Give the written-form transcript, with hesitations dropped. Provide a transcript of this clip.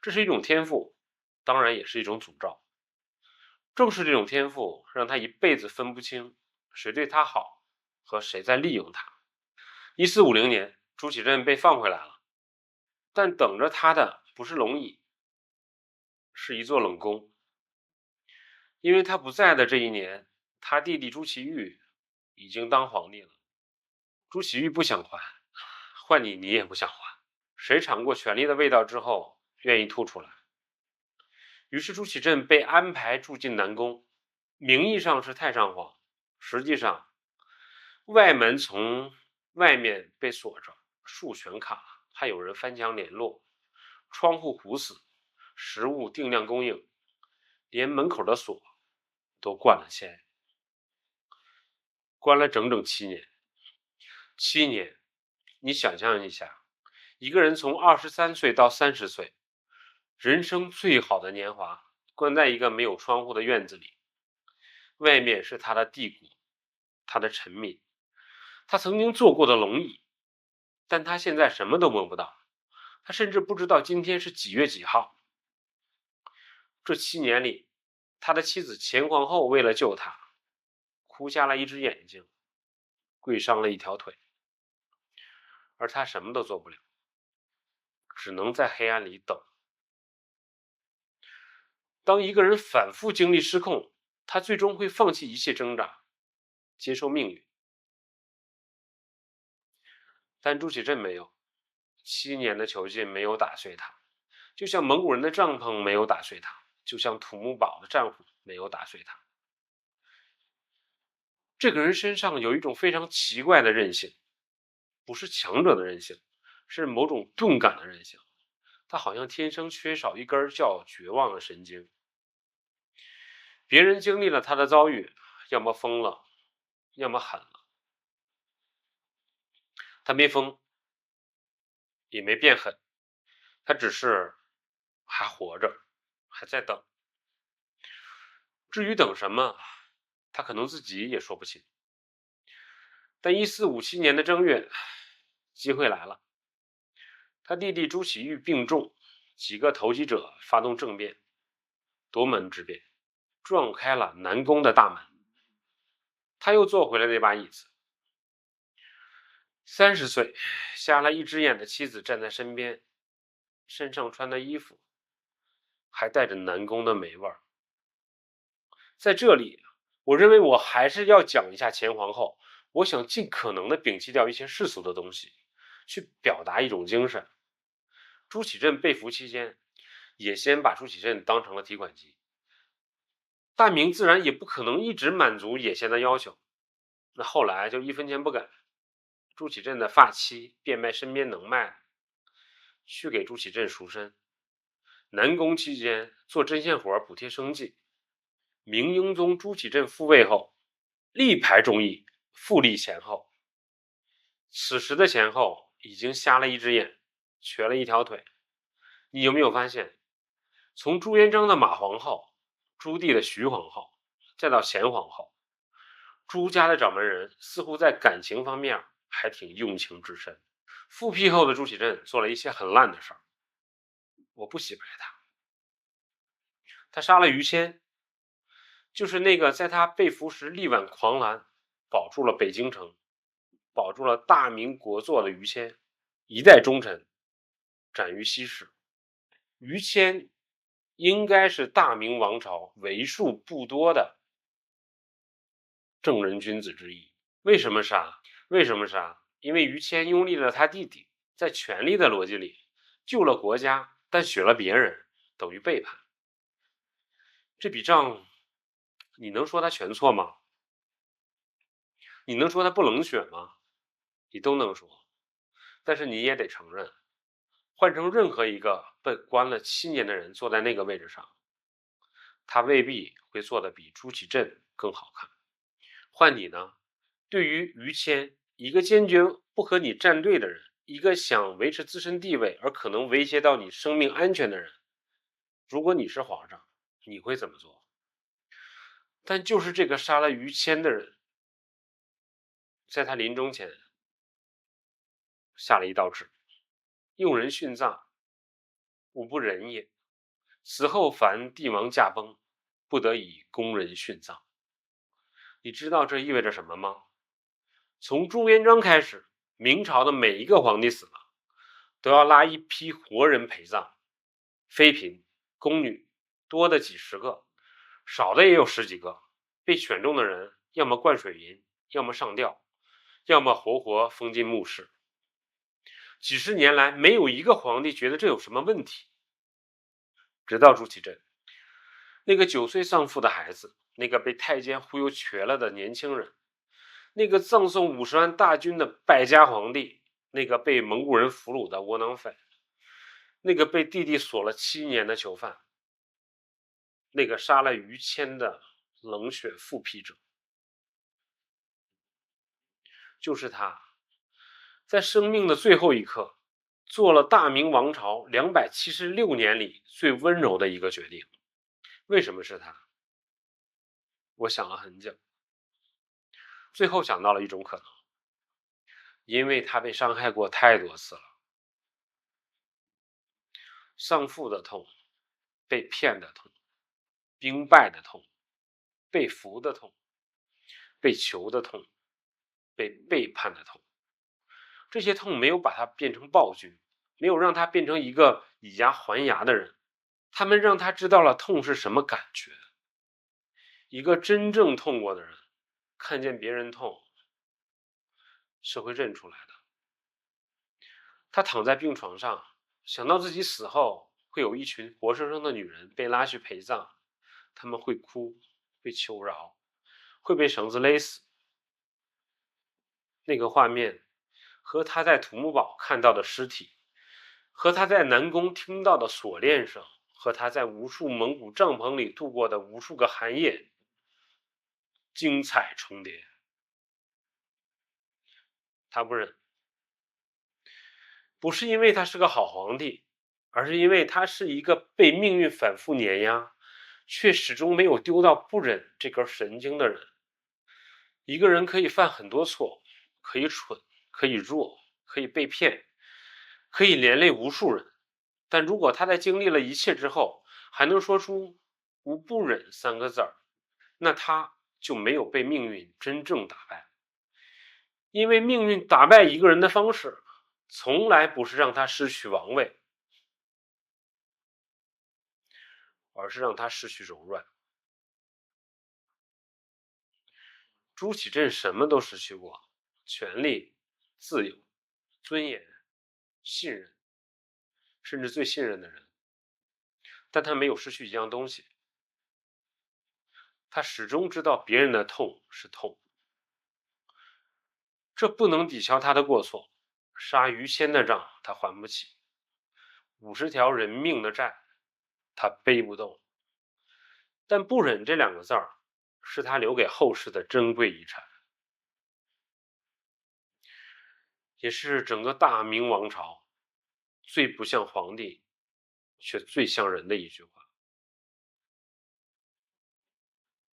这是一种天赋，当然也是一种诅咒。正是这种天赋，让他一辈子分不清谁对他好和谁在利用他。1450年，朱祁镇被放回来了，但等着他的不是龙椅，是一座冷宫。因为他不在的这一年，他弟弟朱祁钰已经当皇帝了。朱祁钰不想还，换你也不想还。谁尝过权力的味道之后，愿意吐出来？于是朱祁镇被安排住进南宫，名义上是太上皇，实际上外门从外面被锁着，树全卡，还有人翻墙联络，窗户糊死，食物定量供应，连门口的锁都灌了铅，关了整整7年。7年，你想象一下，一个人从23岁到30岁，人生最好的年华，关在一个没有窗户的院子里，外面是他的帝国，他的臣民，他曾经坐过的龙椅，但他现在什么都摸不到，他甚至不知道今天是几月几号。这7年里，他的妻子前皇后为了救他，哭瞎了一只眼睛，跪伤了一条腿，而他什么都做不了，只能在黑暗里等。当一个人反复经历失控，他最终会放弃一切挣扎，接受命运。但朱祁镇没有，7年的囚禁没有打碎他，就像蒙古人的帐篷没有打碎他，就像土木堡的战斧没有打碎他。这个人身上有一种非常奇怪的韧性，不是强者的韧性，是某种钝感的韧性。他好像天生缺少一根叫绝望的神经。别人经历了他的遭遇，要么疯了，要么狠了。他没疯，也没变狠，他只是还活着，还在等。至于等什么，他可能自己也说不清。但1457年的正月，机会来了。他弟弟朱祁钰病重，几个投机者发动政变，夺门之变，撞开了南宫的大门。他又坐回了那把椅子。30岁，瞎了一只眼的妻子站在身边，身上穿的衣服还带着南宫的霉味儿。在这里，我认为我还是要讲一下前皇后。我想尽可能的摒弃掉一些世俗的东西，去表达一种精神。朱祁镇被俘期间，也先把朱祁镇当成了提款机。大明自然也不可能一直满足野先的要求，那后来就1分钱不给。朱祁镇的发妻变卖身边能卖，去给朱祁镇赎身。南宫期间做针线活补贴生计。明英宗朱祁镇复位后，力排众议，复立前后。此时的前后已经瞎了一只眼，瘸了一条腿。你有没有发现，从朱元璋的马皇后，朱棣的徐皇后，再到前皇后，朱家的掌门人似乎在感情方面还挺用情至深。复辟后的朱祁镇做了一些很烂的事儿，我不喜白他。他杀了于谦，就是那个在他被俘时力挽狂澜，保住了北京城，保住了大明国祚的于谦，一代忠臣，斩于西市。于谦应该是大明王朝为数不多的正人君子之一。为什么杀？因为于谦拥立了他弟弟，在权力的逻辑里，救了国家，但许了别人，等于背叛。这笔账，你能说他全错吗？你能说他不冷血吗？你都能说，但是你也得承认，换成任何一个被关了7年的人坐在那个位置上，他未必会做得比朱祁镇更好看。换你呢？对于于谦，一个坚决不和你站队的人，一个想维持自身地位而可能威胁到你生命安全的人，如果你是皇上，你会怎么做？但就是这个杀了于谦的人，在他临终前下了一道旨，用人殉葬，吾不仁也。此后凡帝王驾崩，不得以公人殉葬。你知道这意味着什么吗？从朱元璋开始，明朝的每一个皇帝死了，都要拉一批活人陪葬，妃嫔、宫女多的几十个，少的也有十几个。被选中的人，要么灌水银，要么上吊，要么活活封进墓室。几十年来，没有一个皇帝觉得这有什么问题。直到朱祁镇，那个9岁丧父的孩子，那个被太监忽悠瘸了的年轻人，那个赠送50万大军的败家皇帝，那个被蒙古人俘虏的窝囊废，那个被弟弟锁了7年的囚犯，那个杀了于谦的冷血复辟者，就是他，在生命的最后一刻，做了大明王朝276年里最温柔的一个决定。为什么是他？我想了很久，最后想到了一种可能，因为他被伤害过太多次了。丧父的痛，被骗的痛，兵败的痛，被俘的痛，被囚的痛，被背叛的痛。这些痛没有把他变成暴君，没有让他变成一个以牙还牙的人，他们让他知道了痛是什么感觉。一个真正痛过的人，看见别人痛是会认出来的。他躺在病床上，想到自己死后会有一群活生生的女人被拉去陪葬，他们会哭，会求饶，会被绳子勒死。那个画面和他在土木堡看到的尸体，和他在南宫听到的锁链声，和他在无数蒙古帐篷里度过的无数个寒夜，精彩重叠。他不忍，不是因为他是个好皇帝，而是因为他是一个被命运反复碾压，却始终没有丢到不忍这根神经的人。一个人可以犯很多错，可以蠢，可以弱，可以被骗，可以连累无数人，但如果他在经历了一切之后，还能说出无不忍3个字儿，那他就没有被命运真正打败。因为命运打败一个人的方式，从来不是让他失去王位，而是让他失去柔软。朱祁镇什么都失去过，权力、自由、尊严、信任，甚至最信任的人，但他没有失去一样东西，他始终知道别人的痛是痛，这不能抵消他的过错。杀于谦的账他还不起，50条人命的债他背不动，但不忍这2个字儿是他留给后世的珍贵遗产，也是整个大明王朝最不像皇帝却最像人的一句话。